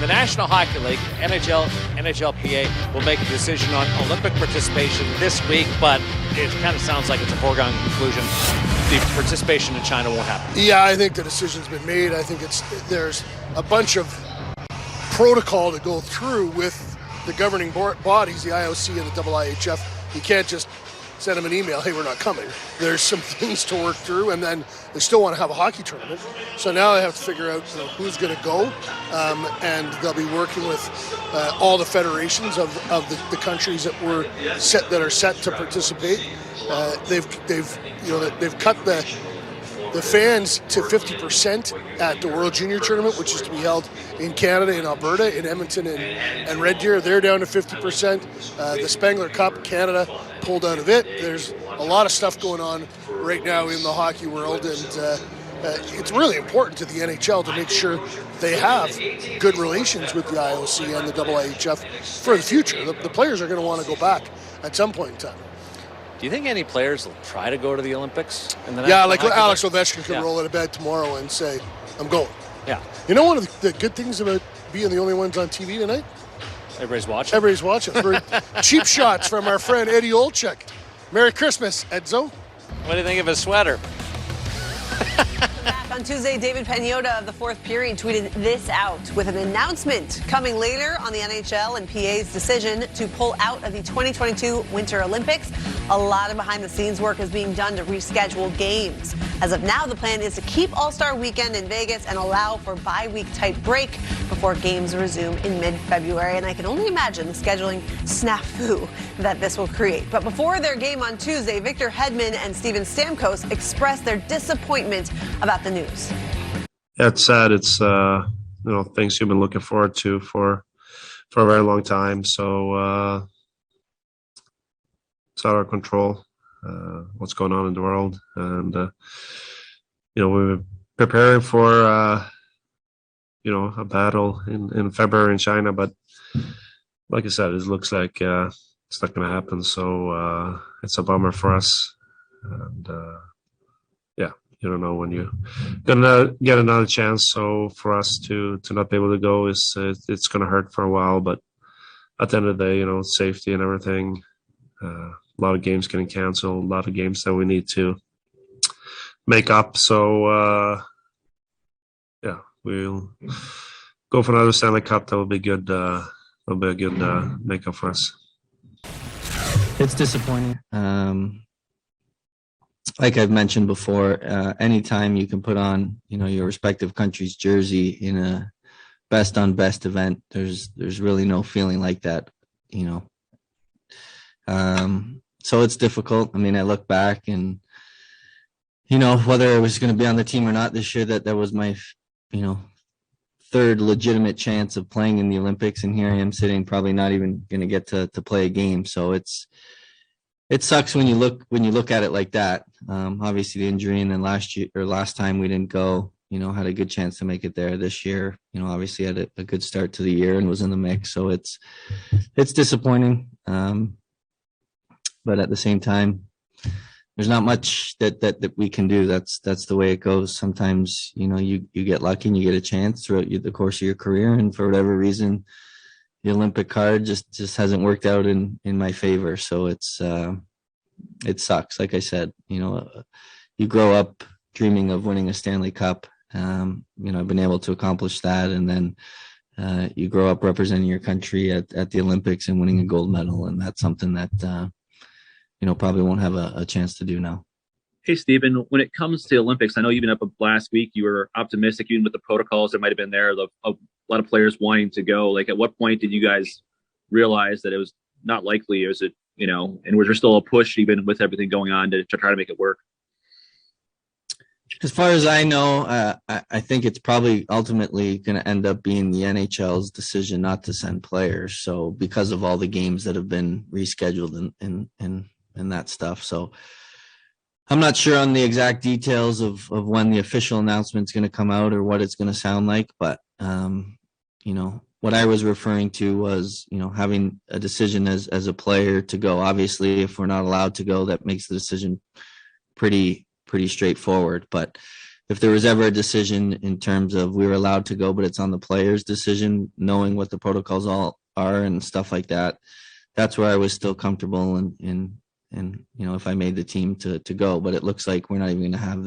The National Hockey League, NHL, NHLPA will make a decision on Olympic participation this week, but it kind of sounds like it's a foregone conclusion. The participation in China won't happen. Yeah, I think the decision's been made. I think there's a bunch of protocol to go through with the governing bodies, the IOC and the IIHF. You can't just send them an email, hey, we're not coming. There's some things to work through, and then they still want to have a hockey tournament. So now they have to figure out who's going to go, and they'll be working with all the federations of the countries that are set to participate. They've cut the fans to 50% at the World Junior Tournament, which is to be held in Canada, in Alberta, in Edmonton and Red Deer. They're down to 50%. The Spengler Cup, Canada pulled out of it. There's a lot of stuff going on right now in the hockey world, and it's really important to the NHL to make sure they have good relations with the IOC and the IIHF for the future. The players are going to want to go back at some point in time. Do you think any players will try to go to the Olympics? Like Alex Ovechkin could roll out of bed tomorrow and say, I'm going. Yeah. You know one of the good things about being the only ones on TV tonight? Everybody's watching. Everybody's watching. Cheap shots from our friend Eddie Olczyk. Merry Christmas, Edzo. What do you think of his sweater? On Tuesday, David Pagnotta of the fourth period tweeted this out with an announcement coming later on the NHL and PA's decision to pull out of the 2022 Winter Olympics. A lot of behind-the-scenes work is being done to reschedule games. As of now, the plan is to keep All-Star Weekend in Vegas and allow for bye-week type break before games resume in mid-February. And I can only imagine the scheduling snafu that this will create. But before their game on Tuesday, Victor Hedman and Steven Stamkos expressed their disappointment about the news. Yeah, it's sad. It's things you've been looking forward to for a very long time. So it's out of our control what's going on in the world, and we were preparing for a battle in February in China, but like I said, it looks like it's not going to happen. So it's a bummer for us, and you don't know when you're gonna get another chance. So for us to not be able to go it's gonna hurt for a while. But at the end of the day, safety and everything. A lot of games getting canceled. A lot of games that we need to make up. So we'll go for another Stanley Cup. That will be good. That'll be a good makeup for us. It's disappointing. Like I've mentioned before, anytime you can put on, your respective country's jersey in a best on best event, there's really no feeling like that, So it's difficult. I mean, I look back and, whether I was going to be on the team or not this year, that was my, third legitimate chance of playing in the Olympics. And here I am sitting, probably not even going to get to play a game. So it sucks when you look at it like that. Obviously the injury, and then last time we didn't go, had a good chance to make it there. This year, obviously had a good start to the year and was in the mix. So it's disappointing. But at the same time, there's not much that we can do. That's the way it goes. Sometimes, you get lucky and you get a chance throughout the course of your career. And for whatever reason, the Olympic card just hasn't worked out in my favor. So it sucks. Like I said, you grow up dreaming of winning a Stanley Cup. I've been able to accomplish that. And then you grow up representing your country at the Olympics and winning a gold medal. And that's something that, probably won't have a chance to do now. Hey, Steven, when it comes to Olympics, I know even up last week, you were optimistic, even with the protocols that might have been there, a lot of players wanting to go. Like, at what point did you guys realize that it was not likely? Or was it, and was there still a push even with everything going on to try to make it work? As far as I know, I think it's probably ultimately going to end up being the NHL's decision not to send players. So because of all the games that have been rescheduled and that stuff. So I'm not sure on the exact details of when the official announcement is going to come out or what it's going to sound like. But, what I was referring to was, having a decision as a player to go. Obviously, if we're not allowed to go, that makes the decision pretty straightforward. But if there was ever a decision in terms of we were allowed to go, but it's on the players' decision, knowing what the protocols all are and stuff like that, that's where I was still comfortable in if I made the team to go. But it looks like we're not even going to have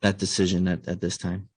that decision at this time.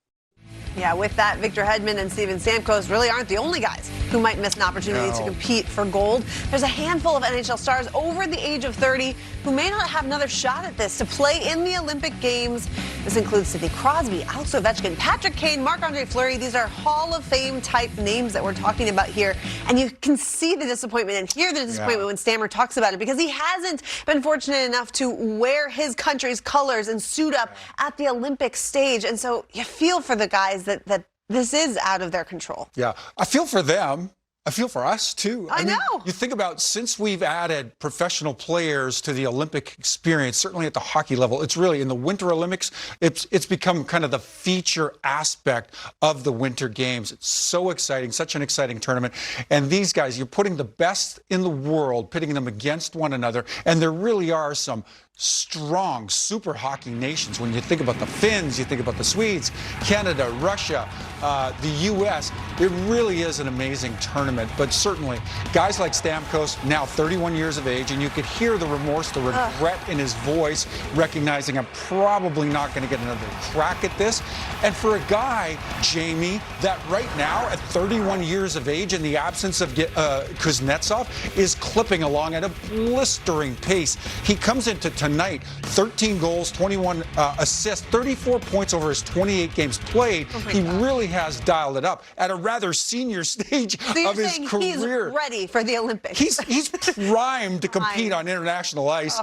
Yeah, with that, Victor Hedman and Steven Stamkos really aren't the only guys who might miss an opportunity to compete for gold. There's a handful of NHL stars over the age of 30 who may not have another shot at this to play in the Olympic Games. This includes Sidney Crosby, Alex Ovechkin, Patrick Kane, Marc-Andre Fleury. These are Hall of Fame type names that we're talking about here. And you can see the disappointment and hear the disappointment when Stammer talks about it, because he hasn't been fortunate enough to wear his country's colors and suit up at the Olympic stage. And so you feel for the guys that this is out of their control. Yeah, I feel for them. I feel for us, too. I know. You think about, since we've added professional players to the Olympic experience, certainly at the hockey level, it's really in the Winter Olympics, it's become kind of the feature aspect of the Winter Games. It's so exciting, such an exciting tournament. And these guys, you're putting the best in the world, pitting them against one another. And there really are some strong super hockey nations. When you think about the Finns, you think about the Swedes, Canada, Russia, the U.S., it really is an amazing tournament. But certainly, guys like Stamkos, now 31 years of age, and you could hear the remorse, the regret in his voice, recognizing I'm probably not going to get another crack at this. And for a guy, Jamie, that right now, at 31 years of age, in the absence of Kuznetsov, is clipping along at a blistering pace. He comes into tonight, 13 goals, 21 assists, 34 points over his 28 games played. He really has dialed it up at a rather senior stage of his career. He's ready for the Olympics. He's primed to compete on international ice.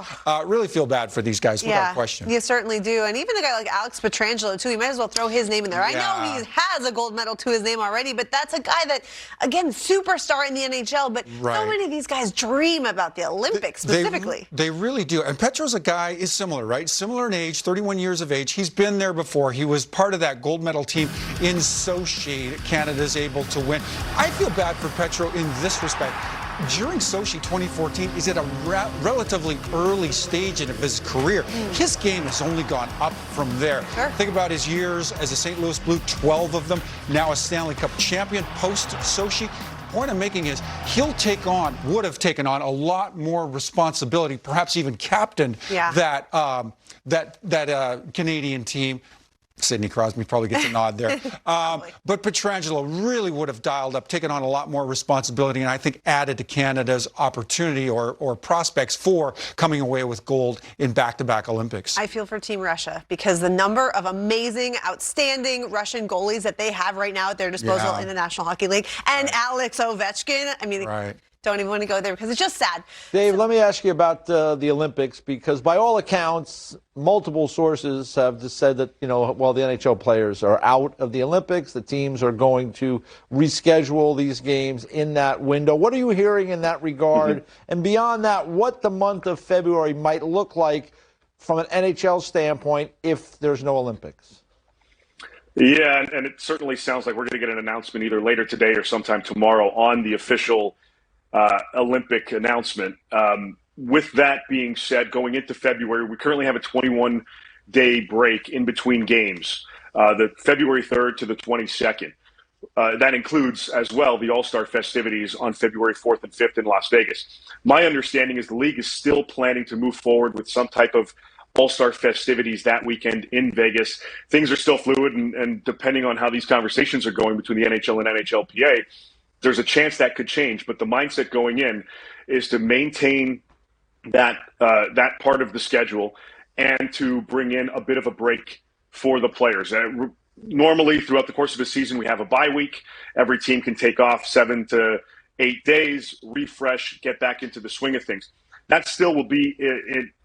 Really feel bad for these guys, without question. You certainly do. And even a guy like Alex Pietrangelo, too, you might as well throw his name in there. I know he has a gold medal to his name already, but that's a guy that, again, superstar in the NHL, but so many of these guys dream about the Olympics specifically. They really do. And Petro's a guy, is similar, right? Similar in age, 31 years of age. He's been there before. He was part of that gold medal team in Sochi that Canada's able to win. I feel bad for Petro in this respect. During Sochi 2014, he's at a relatively early stage of his career. His game has only gone up from there. Think about his years as a St. Louis Blue, 12 of them, now a Stanley Cup champion post-Sochi. Point I'm making is would have taken on a lot more responsibility, perhaps even captained that Canadian team. Sidney Crosby probably gets a nod there. But Pietrangelo really would have dialed up, taken on a lot more responsibility, and I think added to Canada's opportunity or prospects for coming away with gold in back-to-back Olympics. I feel for Team Russia, because the number of amazing, outstanding Russian goalies that they have right now at their disposal in the National Hockey League, and Alex Ovechkin, I mean, don't even want to go there because it's just sad. Dave, let me ask you about the Olympics, because by all accounts, multiple sources have just said that, while the NHL players are out of the Olympics, the teams are going to reschedule these games in that window. What are you hearing in that regard? And beyond that, what the month of February might look like from an NHL standpoint if there's no Olympics? Yeah, and it certainly sounds like we're going to get an announcement either later today or sometime tomorrow on the official Olympic announcement. With that being said, going into February, we currently have a 21-day break in between games, the February 3rd to the 22nd. That includes as well the All-Star festivities on February 4th and 5th in Las Vegas. My understanding is the league is still planning to move forward with some type of All-Star festivities that weekend in Vegas. Things are still fluid, and depending on how these conversations are going between the NHL and NHLPA, there's a chance that could change. But the mindset going in is to maintain that part of the schedule and to bring in a bit of a break for the players. Normally, throughout the course of a season, we have a bye week. Every team can take off 7 to 8 days, refresh, get back into the swing of things. That still will be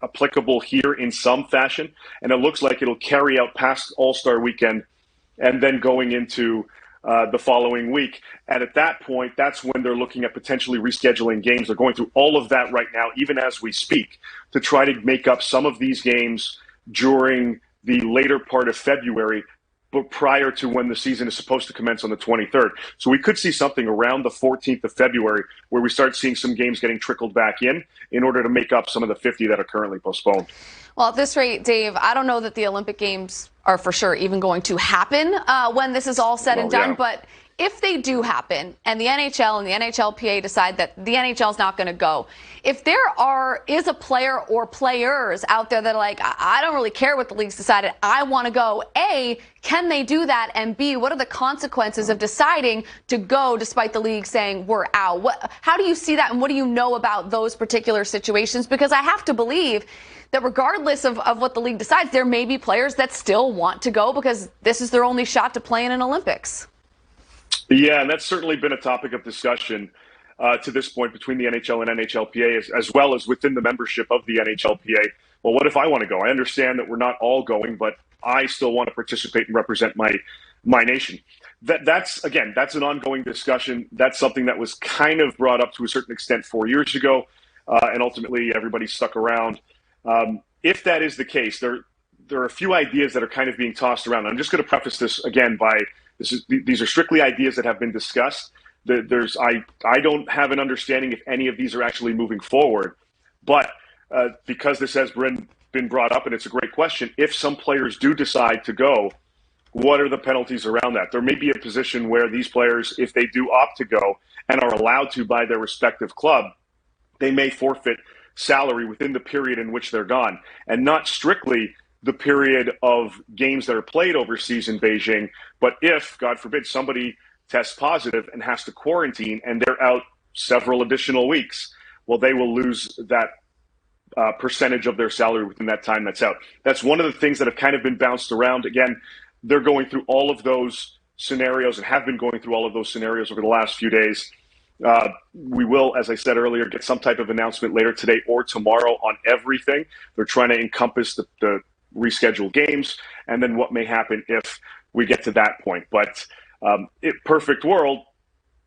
applicable here in some fashion, and it looks like it'll carry out past All-Star weekend and then going into the following week. And at that point, that's when they're looking at potentially rescheduling games. They're going through all of that right now, even as we speak, to try to make up some of these games during the later part of February, but prior to when the season is supposed to commence on the 23rd. So we could see something around the 14th of February where we start seeing some games getting trickled back in order to make up some of the 50 that are currently postponed. Well, at this rate, Dave, I don't know that the Olympic Games are for sure even going to happen when this is all said and done. Yeah. But if they do happen and the NHL and the NHLPA decide that the NHL is not going to go, if there is a player or players out there that are like, I don't really care what the league's decided, I want to go, A, can they do that? And B, what are the consequences of deciding to go despite the league saying we're out? How do you see that, and what do you know about those particular situations? Because I have to believe that regardless of what the league decides, there may be players that still want to go because this is their only shot to play in an Olympics. Yeah, and that's certainly been a topic of discussion to this point between the NHL and NHLPA, as well as within the membership of the NHLPA. Well, what if I want to go? I understand that we're not all going, but I still want to participate and represent my nation. That's an ongoing discussion. That's something that was kind of brought up to a certain extent 4 years ago, and ultimately everybody stuck around. If that is the case, there are a few ideas that are kind of being tossed around. I'm just going to preface this again by these are strictly ideas that have been discussed. I don't have an understanding if any of these are actually moving forward, but because this has been brought up and it's a great question, if some players do decide to go, what are the penalties around that? There may be a position where these players, if they do opt to go and are allowed to by their respective club, they may forfeit salary within the period in which they're gone, and not strictly the period of games that are played overseas in Beijing. But if, God forbid, somebody tests positive and has to quarantine and they're out several additional weeks, well, they will lose that percentage of their salary within that time that's out. That's one of the things that have kind of been bounced around. Again, they're going through all of those scenarios and have been going through all of those scenarios over the last few days. We will, as I said earlier, get some type of announcement later today or tomorrow on everything. They're trying to encompass the rescheduled games and then what may happen if we get to that point. But perfect world,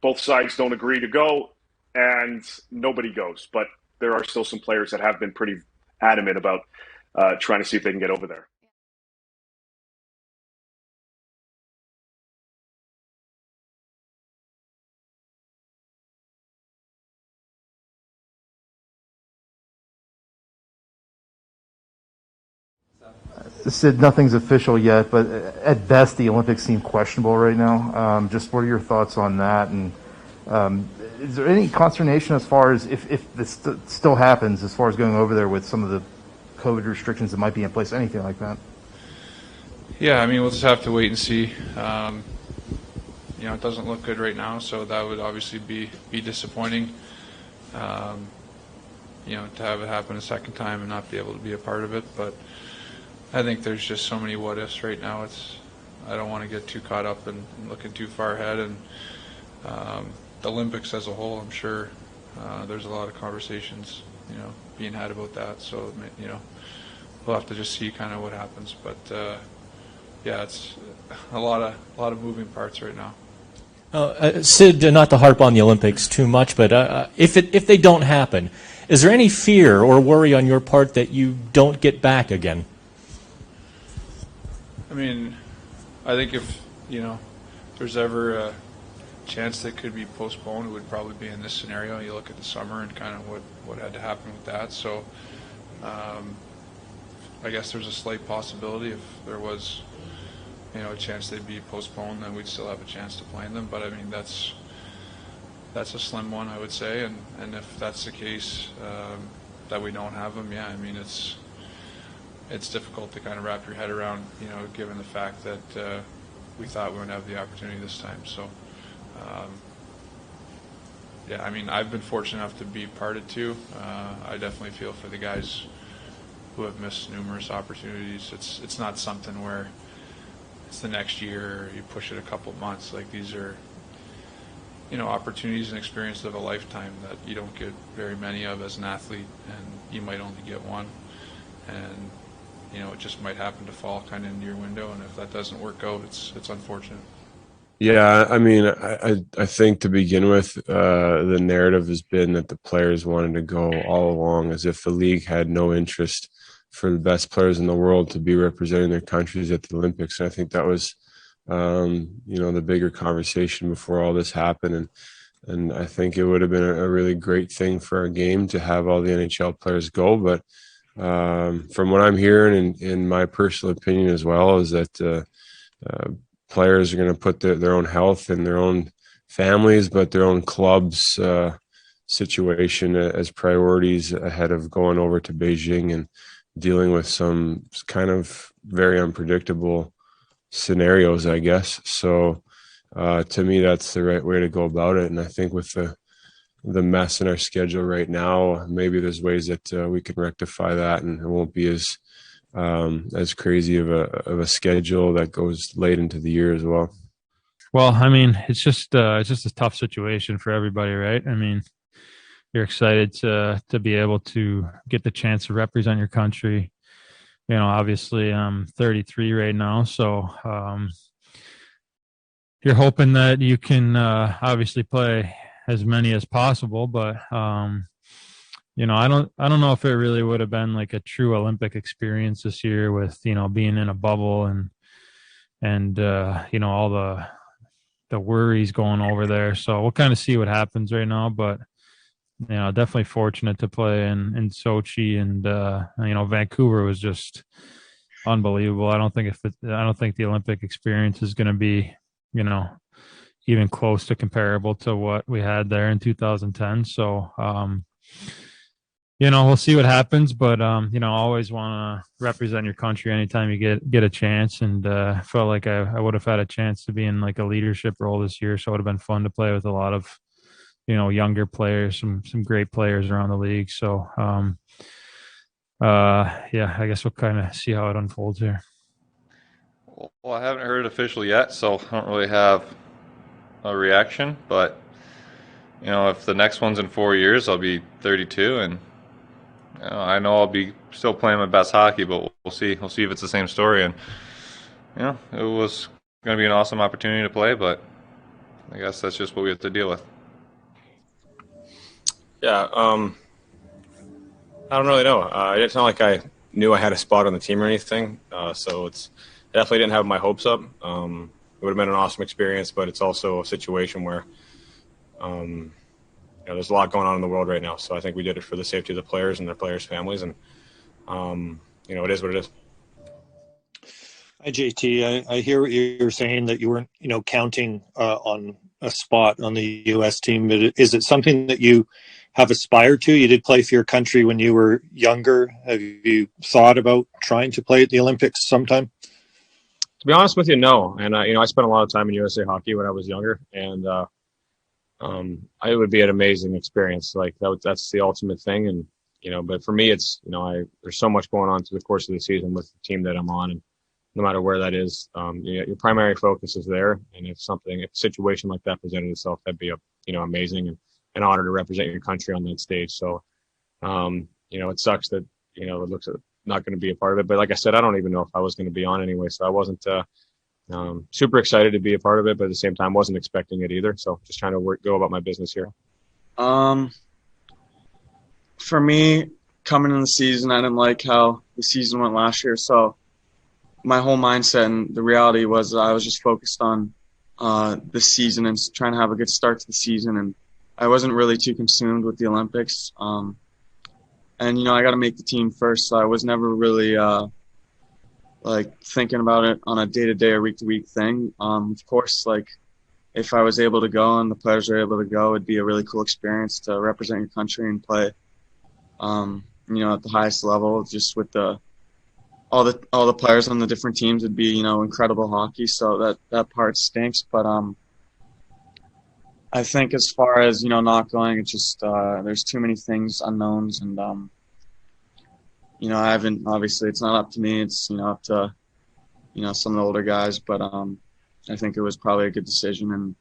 both sides don't agree to go and nobody goes. But there are still some players that have been pretty adamant about trying to see if they can get over there. Sid, nothing's official yet, but at best, the Olympics seem questionable right now. Just what are your thoughts on that? And is there any consternation as far as if this still happens, as far as going over there with some of the COVID restrictions that might be in place, anything like that? Yeah, I mean, we'll just have to wait and see. It doesn't look good right now, so that would obviously be disappointing. To have it happen a second time and not be able to be a part of it, but I think there's just so many what ifs right now. I don't want to get too caught up in looking too far ahead. And the Olympics as a whole, I'm sure there's a lot of conversations, being had about that. So we'll have to just see kind of what happens. But it's a lot of moving parts right now. Sid, not to harp on the Olympics too much, but if they don't happen, is there any fear or worry on your part that you don't get back again? I mean, I think if there's ever a chance that could be postponed, it would probably be in this scenario. You look at the summer and kind of what had to happen with that. So I guess there's a slight possibility if there was a chance they'd be postponed, then we'd still have a chance to play in them. But I mean, that's a slim one, I would say. And if that's the case, that we don't have them, I mean, it's difficult to kind of wrap your head around, given the fact that we thought we would have the opportunity this time. So, I mean, I've been fortunate enough to be part of two. I definitely feel for the guys who have missed numerous opportunities. It's not something where it's the next year or you push it a couple of months. Like, these are, opportunities and experiences of a lifetime that you don't get very many of as an athlete, and you might only get one. And it just might happen to fall kind of into your window, and if that doesn't work out, it's unfortunate. Yeah, I mean, I think to begin with, the narrative has been that the players wanted to go all along, as if the league had no interest for the best players in the world to be representing their countries at the Olympics. And I think that was, the bigger conversation before all this happened. And I think it would have been a really great thing for our game to have all the NHL players go, but from what I'm hearing, and in my personal opinion as well, is that players are going to put their own health and their own families, but their own clubs situation as priorities ahead of going over to Beijing and dealing with some kind of very unpredictable scenarios, I guess. So to me, that's the right way to go about it. And I think with the mess in our schedule right now, maybe there's ways that we can rectify that, and it won't be as crazy of a schedule that goes late into the year as well. Well, I mean, it's just a tough situation for everybody, right? I mean, you're excited to be able to get the chance to represent your country. You know, obviously I'm 33 right now, so you're hoping that you can obviously play as many as possible, but you know, I don't know if it really would have been like a true Olympic experience this year with, you know, being in a bubble and you know, all the worries going over there. So we'll kind of see what happens right now, but you know, definitely fortunate to play in Sochi, and you know, Vancouver was just unbelievable. I don't think the Olympic experience is going to be, you know, even close to comparable to what we had there in 2010. So, you know, we'll see what happens, but you know, always want to represent your country anytime you get a chance. And felt like I would have had a chance to be in like a leadership role this year, so it would have been fun to play with a lot of, you know, younger players, some great players around the league. So, yeah, I guess we'll kind of see how it unfolds here. Well, I haven't heard it officially yet, so I don't really have a reaction. But, you know, if the next one's in 4 years, I'll be 32, and you know, I know I'll be still playing my best hockey, but we'll see. We'll see if it's the same story. And, you know, it was going to be an awesome opportunity to play, but I guess that's just what we have to deal with. Yeah, I don't really know. It's not like I knew I had a spot on the team or anything, so I definitely didn't have my hopes up. It would have been an awesome experience, but it's also a situation where you know, there's a lot going on in the world right now. So I think we did it for the safety of the players and their players' families, and you know, it is what it is. Hi, JT. I hear what you're saying, that you weren't, you know, counting on a spot on the U.S. team. But is it something that you have aspired to? You did play for your country when you were younger. Have you thought about trying to play at the Olympics sometime? To be honest with you, no. And you know, I spent a lot of time in USA Hockey when I was younger, and it would be an amazing experience. Like that's the ultimate thing. And you know, but for me, it's, you know, there's so much going on through the course of the season with the team that I'm on, and no matter where that is, your primary focus is there. And if a situation like that presented itself, that'd be amazing, and an honor to represent your country on that stage. So, you know, it sucks that, you know, it looks not going to be a part of it. But like I said, I don't even know if I was going to be on anyway. So I wasn't super excited to be a part of it, but at the same time, wasn't expecting it either. So just trying to go about my business here. For me, coming in the season, I didn't like how the season went last year. So my whole mindset and the reality was I was just focused on the season and trying to have a good start to the season. And I wasn't really too consumed with the Olympics. And, you know, I got to make the team first. So I was never really like thinking about it on a day-to-day or week-to-week thing. Of course, like if I was able to go and the players were able to go, it'd be a really cool experience to represent your country and play, you know, at the highest level. Just with all the players on the different teams, would be, you know, incredible hockey. So that part stinks. But I think as far as, you know, not going, it's just there's too many things, unknowns, and you know, obviously it's not up to me. It's, you know, up to, you know, some of the older guys. But I think it was probably a good decision, and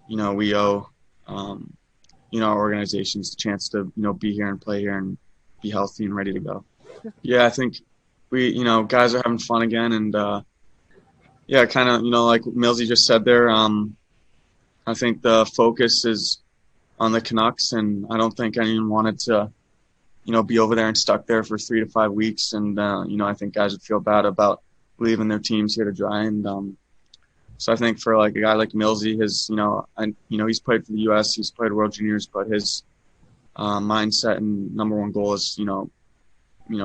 you know, we owe you know, our organizations the chance to, you know, be here and play here and be healthy and ready to go. Yeah, I think we, you know, guys are having fun again, and yeah, kind of, you know, like Millsy just said there. I think the focus is on the Canucks, and I don't think anyone wanted to, you know, be over there and stuck there for 3 to 5 weeks. And, you know, I think guys would feel bad about leaving their teams here to dry. And so I think for like a guy like Millsy, his, you know, he's played for the U.S., he's played World Juniors, but his mindset and number one goal is, you know,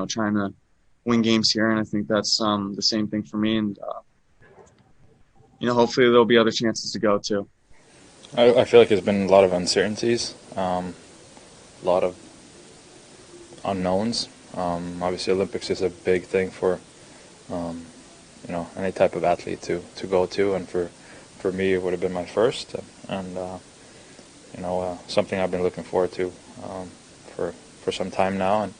trying to win games here. And I think that's the same thing for me. And, hopefully there'll be other chances to go too. I feel like there's been a lot of uncertainties, a lot of unknowns. Obviously, Olympics is a big thing for, any type of athlete to go to, and for me, it would have been my first, and something I've been looking forward to for some time now, and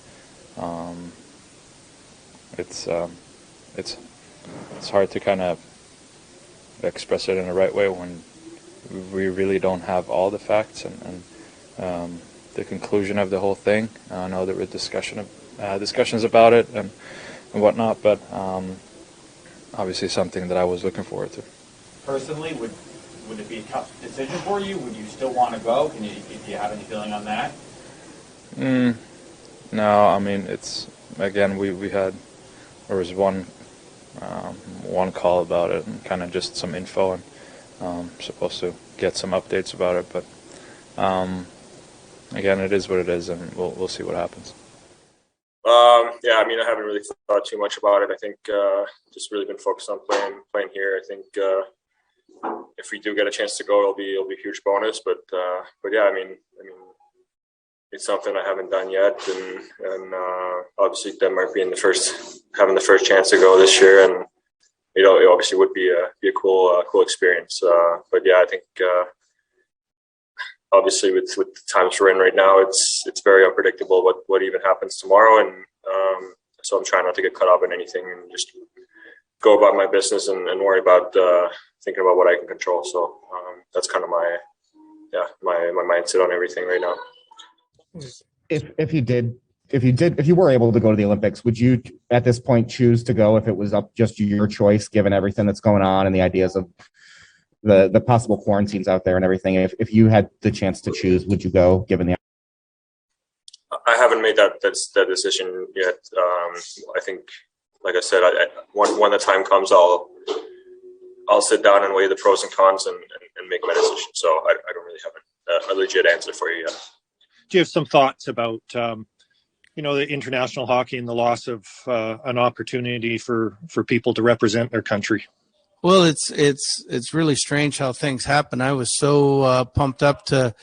it's hard to kind of express it in the right way when we really don't have all the facts and the conclusion of the whole thing. I know there were discussions about it and whatnot, but obviously something that I was looking forward to. Personally, would it be a tough decision for you? Would you still want to go? Do you have any feeling on that? No, I mean, it's, again, there was one call about it and kind of just some info, and supposed to get some updates about it, but again, it is what it is, and we'll see what happens. I mean, I haven't really thought too much about it. I think just really been focused on playing here. I think if we do get a chance to go, it'll be a huge bonus. But yeah, I mean, it's something I haven't done yet, and obviously Denmark being having the first chance to go this year, and it obviously would be a cool experience. But yeah, I think obviously with the times we're in right now, it's very unpredictable what even happens tomorrow, and so I'm trying not to get caught up in anything and just go about my business and worry about thinking about what I can control. So that's kind of my mindset on everything right now. If you were able to go to the Olympics, would you at this point choose to go if it was up just your choice, given everything that's going on and the ideas of the possible quarantines out there and everything? If you had the chance to choose, would you go, given the? I haven't made that decision yet. I think, like I said, when the time comes, I'll sit down and weigh the pros and cons and make my decision. So I don't really have a legit answer for you yet. Do you have some thoughts about the international hockey and the loss of an opportunity for people to represent their country? Well, it's really strange how things happen. I was so pumped up to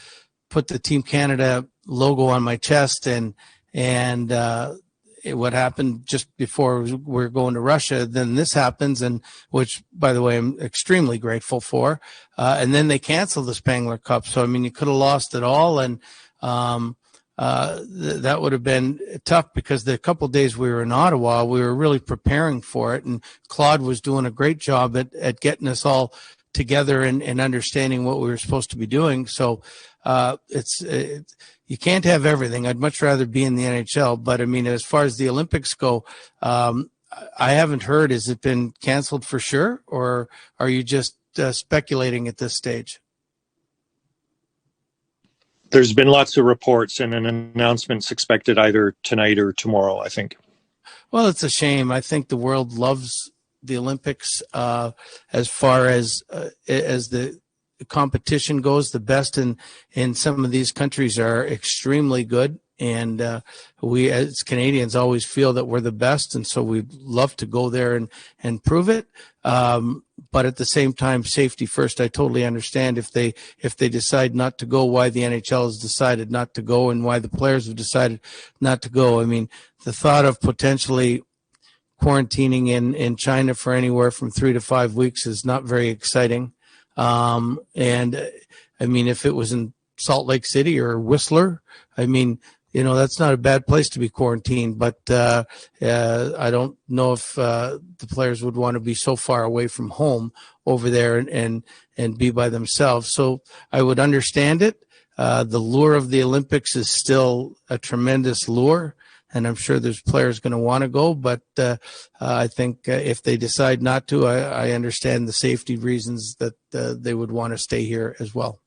put the Team Canada logo on my chest, and what happened just before we're going to Russia, then this happens, and which, by the way, I'm extremely grateful for. And then they canceled the Spengler Cup. So, I mean, you could have lost it all, and that would have been tough, because the couple of days we were in Ottawa, we were really preparing for it, and Claude was doing a great job at getting us all together and understanding what we were supposed to be doing. So you can't have everything. I'd much rather be in the NHL, but I mean, as far as the Olympics go, I haven't heard. Has it been canceled for sure, or are you just speculating at this stage? There's been lots of reports, and an announcement's expected either tonight or tomorrow, I think. Well, it's a shame. I think the world loves the Olympics as far as the competition goes. The best in some of these countries are extremely good, and we as Canadians always feel that we're the best, and so we'd love to go there and prove it. But at the same time, safety first. I totally understand if they decide not to go, why the NHL has decided not to go, and why the players have decided not to go. I mean, the thought of potentially quarantining in China for anywhere from 3 to 5 weeks is not very exciting. And I mean, if it was in Salt Lake City or Whistler, I mean, that's not a bad place to be quarantined, but I don't know if the players would want to be so far away from home over there and be by themselves. So I would understand it. The lure of the Olympics is still a tremendous lure, and I'm sure there's players going to want to go, but I think if they decide not to, I understand the safety reasons that they would want to stay here as well.